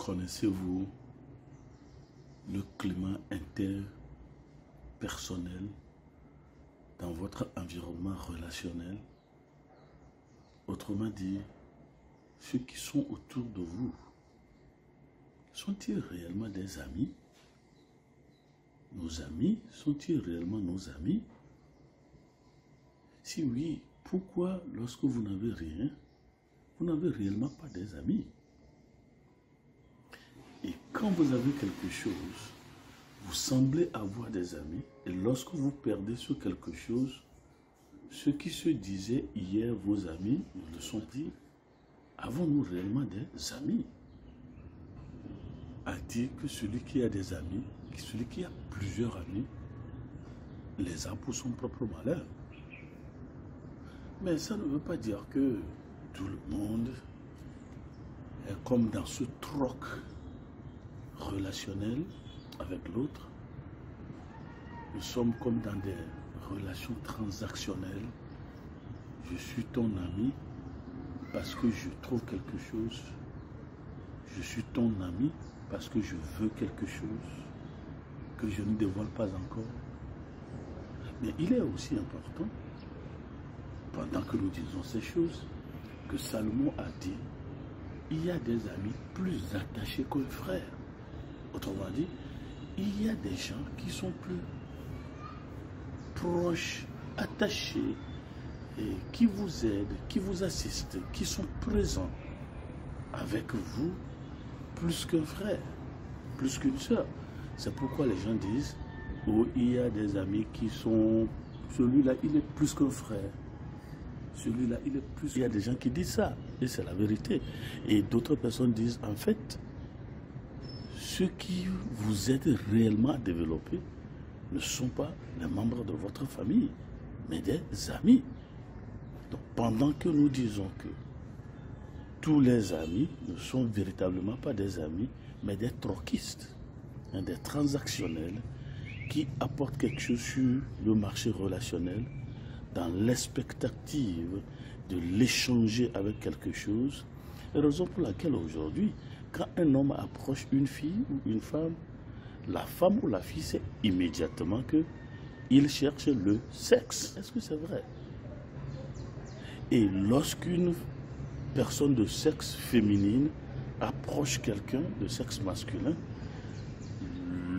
Connaissez-vous le climat interpersonnel dans votre environnement relationnel? Autrement dit, ceux qui sont autour de vous, sont-ils réellement des amis? Nos amis, sont-ils réellement nos amis? Si oui, pourquoi lorsque vous n'avez rien, vous n'avez réellement pas des amis? Et quand vous avez quelque chose, vous semblez avoir des amis, et lorsque vous perdez sur quelque chose, ceux qui se disaient hier vos amis, ils le sont dit, avons-nous réellement des amis? A dit que celui qui a des amis, celui qui a plusieurs amis, les a pour son propre malheur. Mais ça ne veut pas dire que tout le monde est comme dans ce troc relationnel avec l'autre. Nous sommes comme dans des relations transactionnelles. Je suis ton ami parce que je trouve quelque chose. Je suis ton ami parce que je veux quelque chose que je ne dévoile pas encore. Mais il est aussi important, pendant que nous disons ces choses, que Salomon a dit, il y a des amis plus attachés qu'un frère. Autrement dit, il y a des gens qui sont plus proches, attachés, et qui vous aident, qui vous assistent, qui sont présents avec vous plus qu'un frère, plus qu'une sœur. C'est pourquoi les gens disent, oh, il y a des amis qui sont, celui-là, il est plus qu'un frère. Celui-là, il est plus... Il y a des gens qui disent ça, et c'est la vérité. Et d'autres personnes disent, en fait, ceux qui vous aident réellement à développer ne sont pas les membres de votre famille, mais des amis. Donc, pendant que nous disons que tous les amis ne sont véritablement pas des amis, mais des troquistes, des transactionnels qui apportent quelque chose sur le marché relationnel dans l'expectative de l'échanger avec quelque chose. Raison pour laquelle aujourd'hui, quand un homme approche une fille ou une femme, la femme ou la fille sait immédiatement qu'il cherche le sexe. Est-ce que c'est vrai? Et lorsqu'une personne de sexe féminine approche quelqu'un de sexe masculin,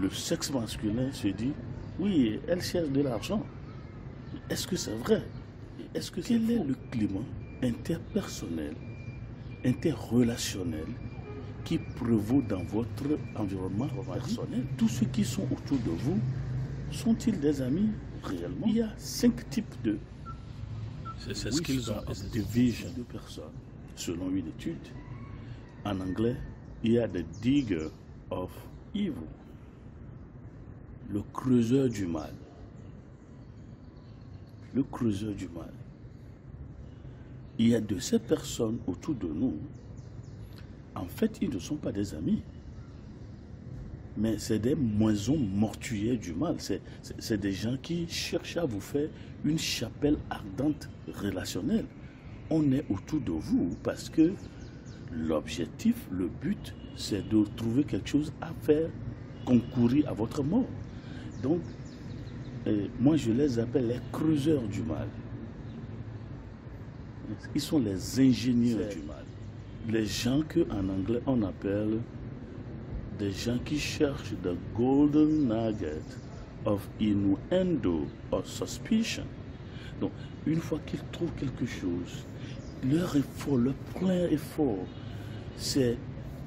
le sexe masculin se dit, oui, elle cherche de l'argent. Est-ce que c'est vrai? Quel est le climat interpersonnel, interrelationnel qui prévaut dans votre environnement personnel? Tous ceux qui sont autour de vous, sont-ils des amis réellement? Il y a 5 types de... C'est ce qu'ils ont division de personnes, selon une étude. En anglais, il y a the digger of evil, le creuseur du mal. Le creuseur du mal. Il y a de ces personnes autour de nous, en fait, ils ne sont pas des amis, mais c'est des moisons mortuaires du mal. C'est des gens qui cherchent à vous faire une chapelle ardente relationnelle. On est autour de vous parce que l'objectif, le but, c'est de trouver quelque chose à faire concourir à votre mort. Donc, moi je les appelle les creuseurs du mal. Ils sont les ingénieurs du mal. Les gens qu'en anglais on appelle des gens qui cherchent the golden nugget of innuendo or suspicion. Donc, une fois qu'ils trouvent quelque chose, leur effort, leur plein effort, c'est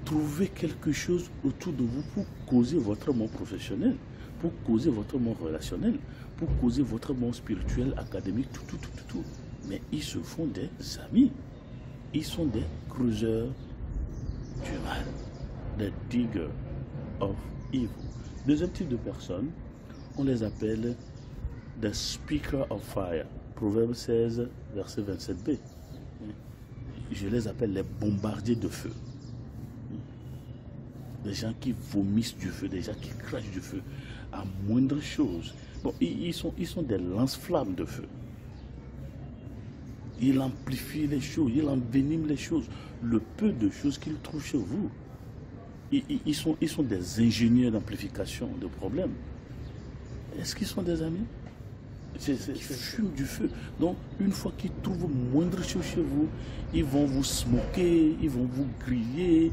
trouver quelque chose autour de vous pour causer votre monde professionnel, pour causer votre monde relationnel, pour causer votre monde spirituel, académique, tout. Mais ils se font des amis. Ils sont des creuseurs du mal, des diggers of evil. Deuxième type de personnes, on les appelle the speaker of fire. Proverbe 16, verset 27b. Je les appelle les bombardiers de feu. Des gens qui vomissent du feu, des gens qui crachent du feu à moindre chose. Bon, ils sont des lance-flammes de feu. Ils amplifient les choses, ils enveniment les choses. Le peu de choses qu'ils trouvent chez vous, ils sont des ingénieurs d'amplification de problèmes. Est-ce qu'ils sont des amis? C'est fume du feu. Donc, une fois qu'ils trouvent moindre chose chez vous, ils vont vous smoker, ils vont vous griller,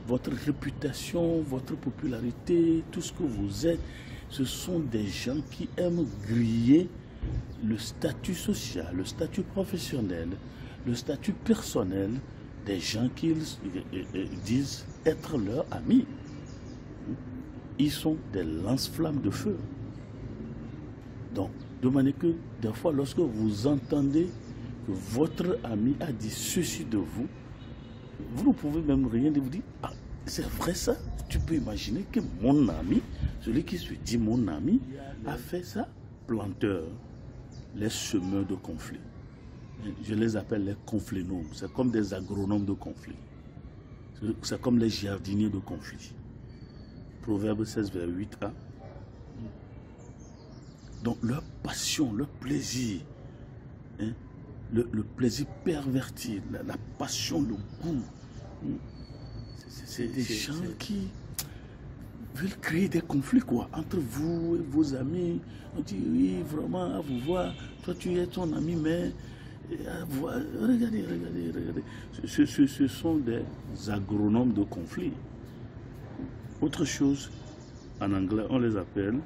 votre réputation, votre popularité, tout ce que vous êtes, ce sont des gens qui aiment griller le statut social, le statut professionnel, le statut personnel des gens qu'ils disent être leurs amis. Ils sont des lance-flammes de feu. Donc, de manière que, des fois, lorsque vous entendez que votre ami a dit ceci de vous, vous ne pouvez même rien de vous dire, ah, c'est vrai ça? Tu peux imaginer que mon ami, celui qui se dit mon ami, a fait ça? Planteur, les semeurs de conflits. Je les appelle les conflénomes. C'est comme des agronomes de conflits. C'est comme les jardiniers de conflits. Proverbe 16, vers 8a. Donc leur passion, leur plaisir, hein, le plaisir perverti, la passion, le goût, c'est des gens qui veulent créer des conflits quoi, entre vous et vos amis. On dit oui, vraiment, à vous voir, toi tu es ton ami, mais regardez. Ce sont des agronomes de conflits. Autre chose, en anglais, on les appelle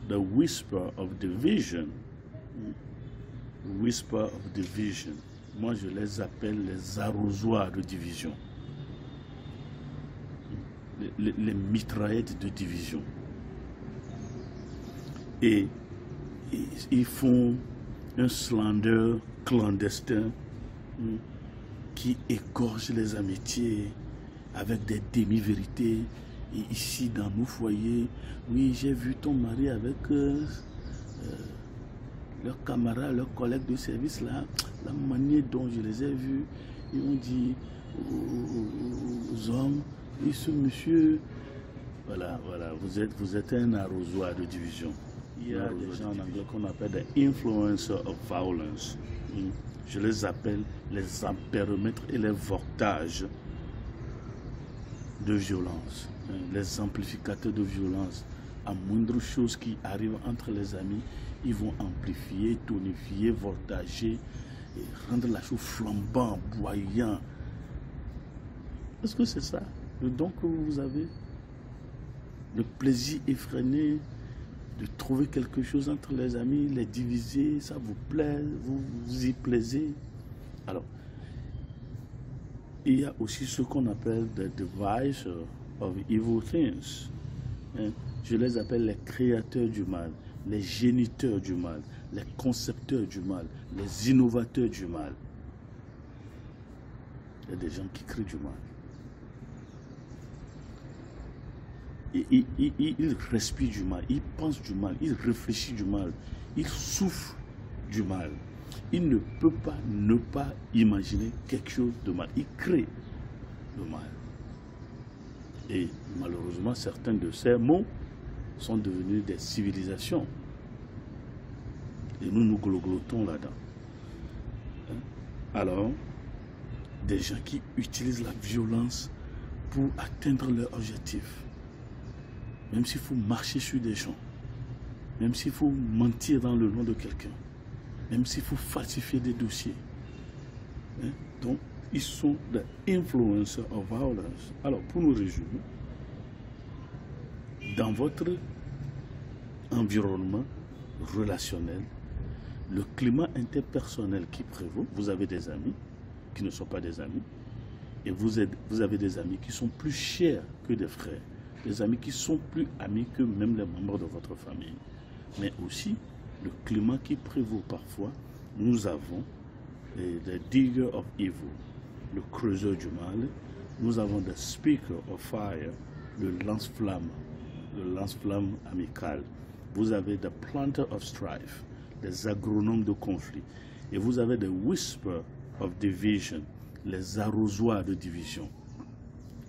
the whisper of division. Whisper of division. Moi, je les appelle les arrosoirs de division. Les mitraillettes de division. Et ils font un slander clandestin qui égorge les amitiés avec des demi-vérités. Et ici, dans nos foyers, oui, j'ai vu ton mari avec leurs camarades, leurs collègues de service, là, la manière dont je les ai vus, ils ont dit aux hommes, et ce monsieur, voilà, vous êtes un arrosoir de division. Il y a des gens en anglais qu'on appelle des influencers of violence. Je les appelle les ampéromètres et les voltages de violence. Les amplificateurs de violence. À moindre chose qui arrive entre les amis, ils vont amplifier, tonifier, voltager, et rendre la chose flambant, boyant. Est-ce que c'est ça le don que vous avez? Le plaisir effréné de trouver quelque chose entre les amis, les diviser, ça vous plaît, vous y plaisez. Alors, il y a aussi ce qu'on appelle the device of evil things. Je les appelle les créateurs du mal, les géniteurs du mal, les concepteurs du mal, les innovateurs du mal. Il y a des gens qui créent du mal. Il respire du mal, il pense du mal, il réfléchit du mal, il souffre du mal. Il ne peut pas ne pas imaginer quelque chose de mal. Il crée le mal. Et malheureusement, certains de ces mots sont devenus des civilisations. Et nous glottons là-dedans. Alors, des gens qui utilisent la violence pour atteindre leur objectif. Même s'il faut marcher sur des gens, même s'il faut mentir dans le nom de quelqu'un, même s'il faut falsifier des dossiers. Donc, ils sont des influencers of violence. Alors, pour nous résumer, dans votre environnement relationnel, le climat interpersonnel qui prévaut, vous avez des amis qui ne sont pas des amis, et vous avez des amis qui sont plus chers que des frères, des amis qui sont plus amis que même les membres de votre famille. Mais aussi, le climat qui prévaut parfois, nous avons the digger of evil, le creuseur du mal, nous avons the speaker of fire, le lance-flamme amical. Vous avez the planter of strife, les agronomes de conflit. Et vous avez the whisper of division, les arrosoirs de division.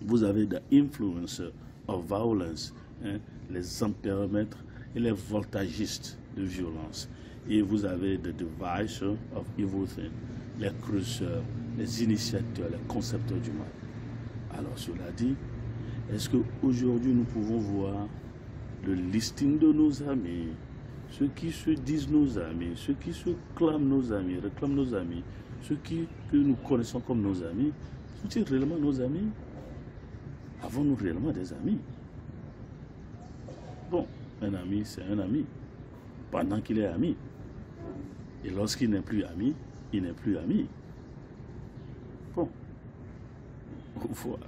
Vous avez the influencer of violence, les ampéromètres et les voltagistes de violence. Et vous avez the device of evil thing, les creuseurs, les initiateurs, les concepteurs du mal. Alors cela dit, Est-ce qu'aujourd'hui nous pouvons voir le listing de nos amis, ceux qui se disent nos amis, ceux qui se clament nos amis, réclament nos amis, ceux que nous connaissons comme nos amis, sont-ils réellement nos amis? Avons-nous réellement des amis? Bon, un ami, c'est un ami, pendant qu'il est ami. Et lorsqu'il n'est plus ami, il n'est plus ami. Bon, au revoir.